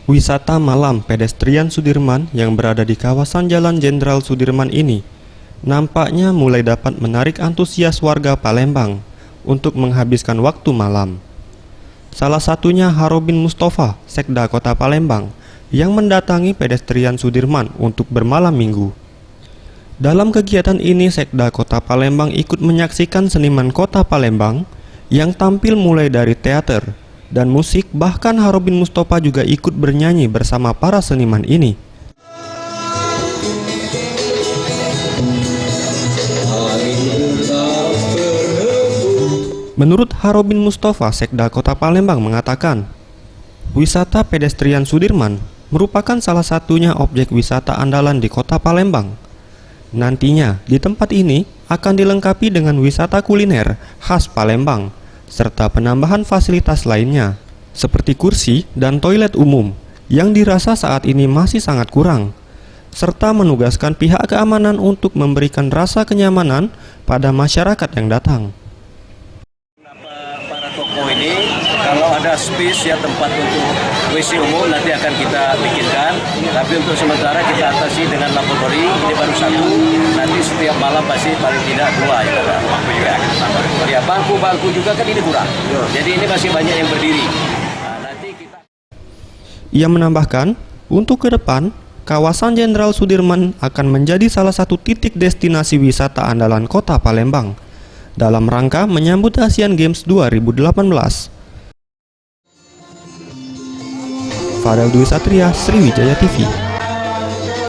Wisata malam pedestrian Sudirman yang berada di kawasan Jalan Jenderal Sudirman ini nampaknya mulai dapat menarik antusias warga Palembang untuk menghabiskan waktu malam. Salah satunya Harobin Mustafa, Sekda Kota Palembang, yang mendatangi pedestrian Sudirman untuk bermalam minggu. Dalam kegiatan ini, Sekda Kota Palembang ikut menyaksikan seniman Kota Palembang yang tampil mulai dari teater dan musik, bahkan Harobin Mustafa juga ikut bernyanyi bersama para seniman ini. Menurut Harobin Mustafa, Sekda Kota Palembang mengatakan, wisata pedestrian Sudirman merupakan salah satunya objek wisata andalan di Kota Palembang. Nantinya, di tempat ini akan dilengkapi dengan wisata kuliner khas Palembang, serta penambahan fasilitas lainnya, seperti kursi dan toilet umum, yang dirasa saat ini masih sangat kurang, serta menugaskan pihak keamanan untuk memberikan rasa kenyamanan pada masyarakat yang datang. Para toko ini, kalau ada space ya tempat untuk WC umum nanti akan kita bikinkan, tapi untuk sementara kita atasi dengan laboratori, ini baru satu, nanti setiap malam pasti paling tidak dua ya. Ya, bangku-bangku juga kan ini kurang, jadi ini masih banyak yang berdiri. Nanti kita... Ia menambahkan, untuk ke depan, kawasan Jenderal Sudirman akan menjadi salah satu titik destinasi wisata andalan Kota Palembang dalam rangka menyambut Asian Games 2018. Farel Dwi Satria, Sriwijaya TV.